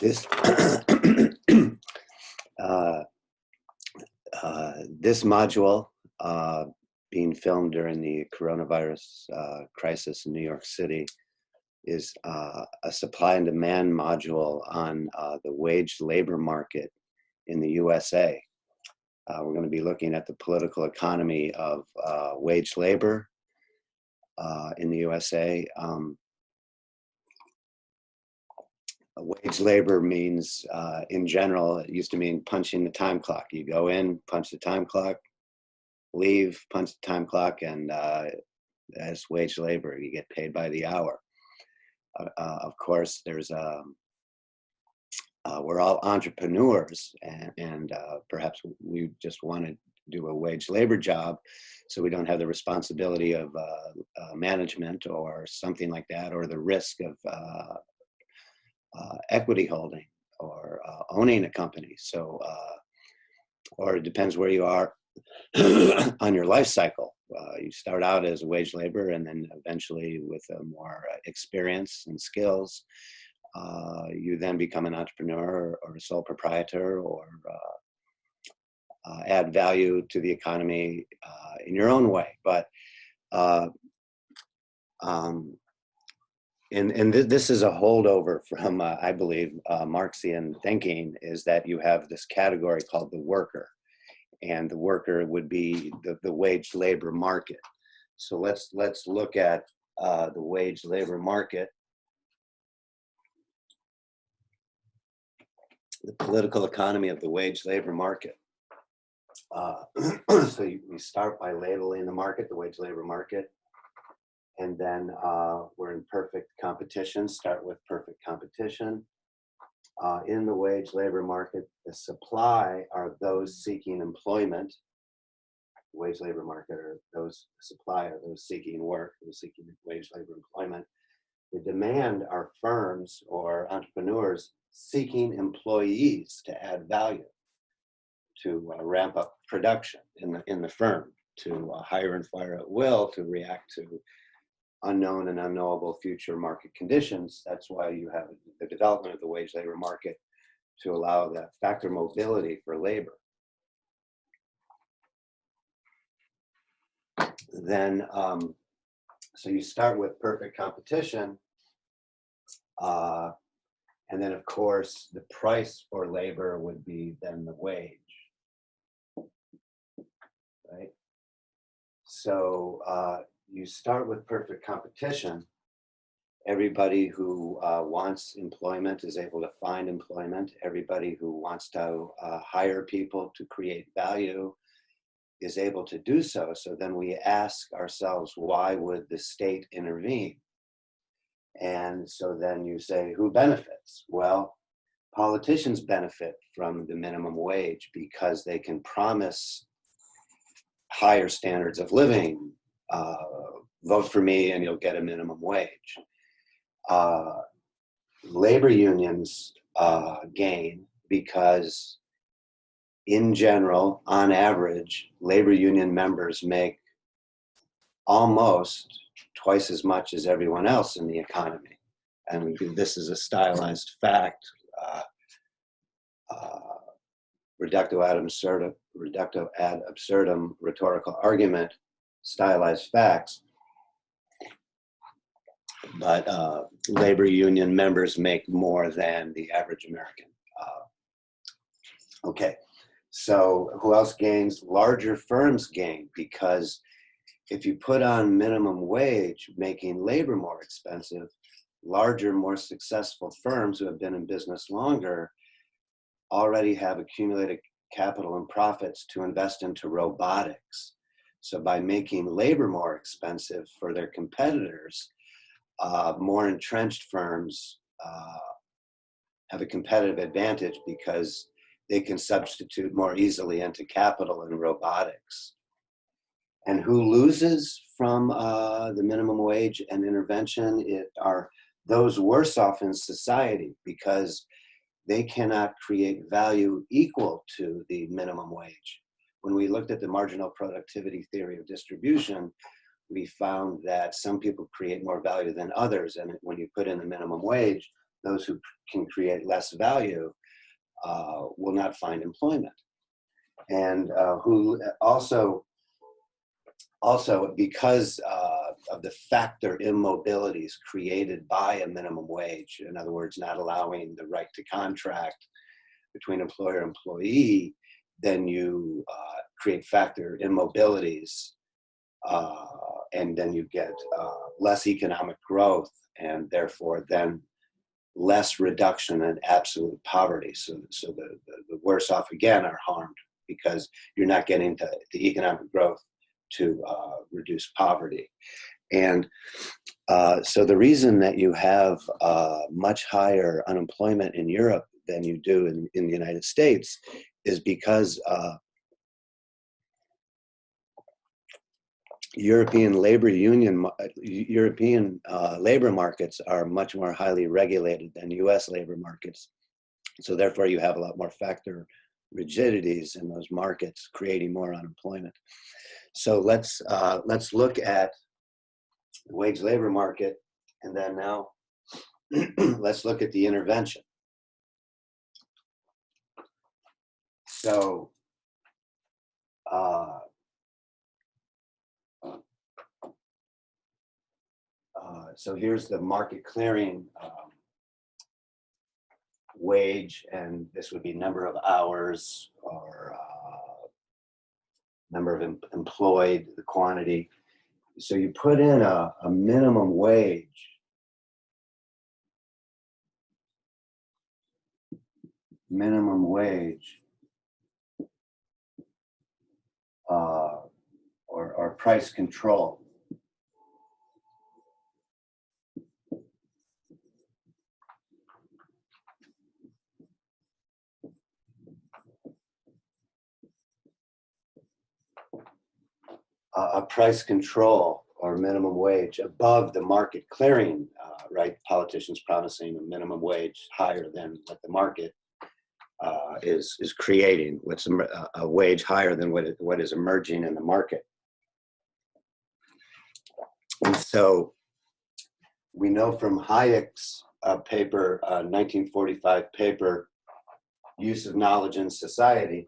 This uh, this module being filmed during the coronavirus crisis in New York City is a supply and demand module on the wage labor market in the USA. We're going to be looking at the political economy of wage labor in the USA. Wage labor means, in general, it used to mean punching the time clock. You go in, punch the time clock, leave, punch the time clock, and that's wage labor. You get paid by the hour. Of course, there's we're all entrepreneurs, and perhaps we just want to do a wage labor job, so we don't have the responsibility of management or something like that, or the risk of equity holding or owning a company. So, or it depends where you are on your life cycle. You start out as a wage laborer, and then eventually with more experience and skills, you then become an entrepreneur or a sole proprietor, or add value to the economy in your own way. But and this is a holdover from, I believe, Marxian thinking, is that you have this category called the worker, and the worker would be the wage labor market. So let's look at the wage labor market, the political economy of the wage labor market. So we start by labeling the market, the wage labor market. And then we're in perfect competition, start with perfect competition. In the wage labor market, the supply are those seeking employment. Wage labor market are those, supply are those seeking work, those seeking wage labor employment. The demand are firms or entrepreneurs seeking employees to add value, to ramp up production in the firm, to hire and fire at will, to react to unknown and unknowable future market conditions. That's why you have the development of the wage labor market, to allow that factor mobility for labor. Then, so you start with perfect competition, and then of course the price for labor would be then the wage, right? So you start with perfect competition. Everybody who wants employment is able to find employment. Everybody who wants to hire people to create value is able to do so. So then we ask ourselves, why would the state intervene? And so then you say, who benefits? Well, politicians benefit from the minimum wage because they can promise higher standards of living. Vote for me and you'll get a minimum wage. Labor unions gain because, in general, on average, labor union members make almost twice as much as everyone else in the economy. And this is a stylized fact. Reductio ad absurdum rhetorical argument, stylized facts. But labor union members make more than the average American. Okay, so who else gains? Larger firms gain, because if you put on minimum wage, making labor more expensive, larger, more successful firms who have been in business longer already have accumulated capital and profits to invest into robotics. So by making labor more expensive for their competitors, more entrenched firms have a competitive advantage because they can substitute more easily into capital and robotics. And who loses from the minimum wage and intervention? It are those worse off in society, because they cannot create value equal to the minimum wage. When we looked at the marginal productivity theory of distribution, we found that some people create more value than others. And when you put in the minimum wage, those who can create less value will not find employment. And who also because of the factor immobilities created by a minimum wage, in other words, not allowing the right to contract between employer and employee, then you create factor immobilities, and then you get less economic growth, and therefore then less reduction in absolute poverty. So the worse off again are harmed because you're not getting the economic growth to reduce poverty. And so the reason that you have much higher unemployment in Europe than you do in the United States is because European labor markets are much more highly regulated than U.S. labor markets. So therefore, you have a lot more factor rigidities in those markets, creating more unemployment. So let's look at the wage labor market, and then now let's look at the intervention. So so here's the market clearing wage, and this would be number of hours or number of employed, the quantity. So you put in a minimum wage. Minimum wage or price control. A price control or minimum wage above the market clearing, right? Politicians promising a minimum wage higher than what the market is creating. What's a wage higher than what is emerging in the market. And so we know from Hayek's paper, 1945 paper, Use of Knowledge in Society,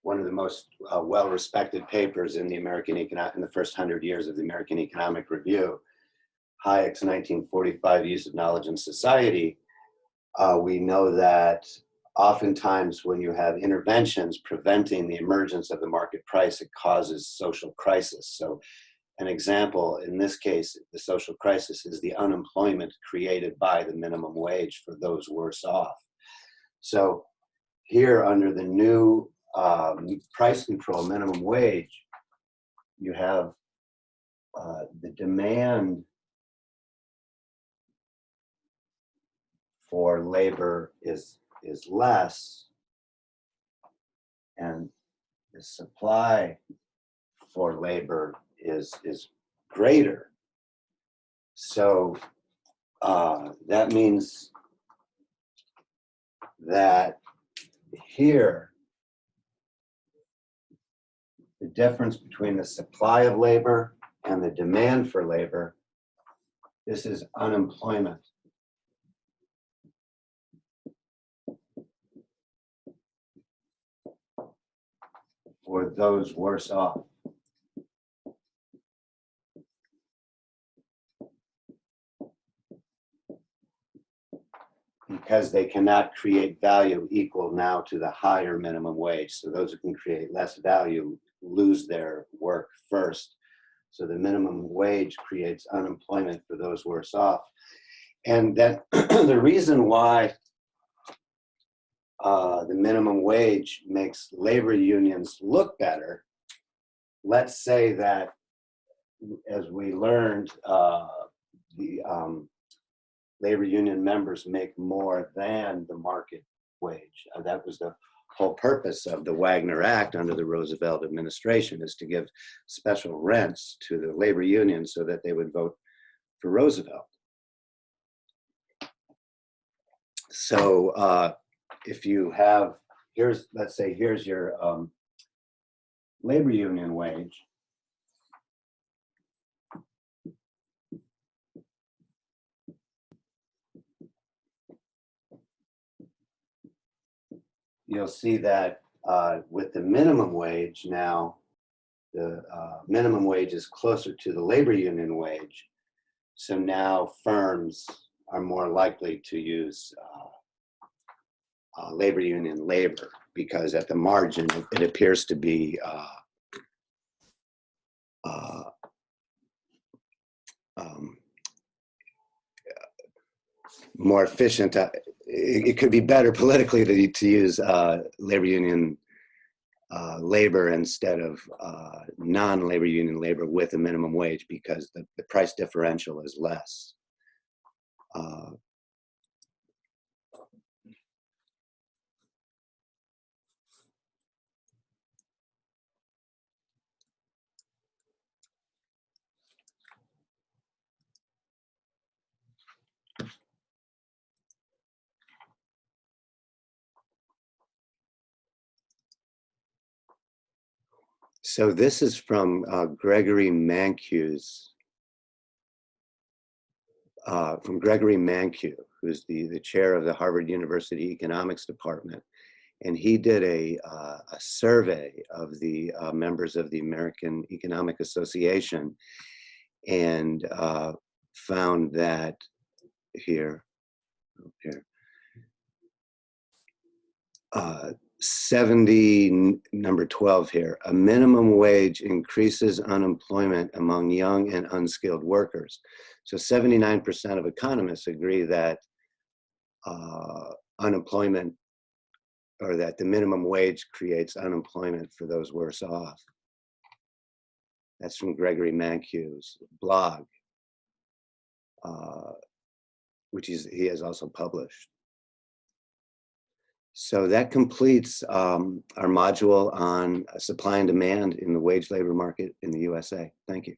one of the most well-respected papers in the in the first 100 years of the American Economic Review, Hayek's 1945 Use of Knowledge in Society. We know that oftentimes when you have interventions preventing the emergence of the market price, it causes social crisis. So an example, in this case, the social crisis is the unemployment created by the minimum wage for those worse off. So here, under the new price control minimum wage, you have the demand for labor is less, and the supply for labor is greater. So that means that here, the difference between the supply of labor and the demand for labor, this is unemployment. For those worse off. Because they cannot create value equal now to the higher minimum wage. So those who can create less value lose their work first. So the minimum wage creates unemployment for those worse off. And that the reason why the minimum wage makes labor unions look better, let's say that, as we learned, the labor union members make more than the market wage. That was the whole purpose of the Wagner Act under the Roosevelt administration, is to give special rents to the labor unions so that they would vote for Roosevelt. So if you have, let's say here's your labor union wage. You'll see that with the minimum wage now, the minimum wage is closer to the labor union wage. So now firms are more likely to use labor union labor because at the margin it appears to be more efficient. It could be better politically to use labor union labor instead of non-labor union labor with a minimum wage because the price differential is less. So this is from Gregory Mankiw's, who's the chair of the Harvard University Economics Department. And he did a survey of the members of the American Economic Association and found that here, 70, number 12 here, a minimum wage increases unemployment among young and unskilled workers. So 79% of economists agree that unemployment, or that the minimum wage creates unemployment for those worse off. That's from Gregory Mankiw's blog, which he has also published. So that completes our module on supply and demand in the wage labor market in the USA. Thank you.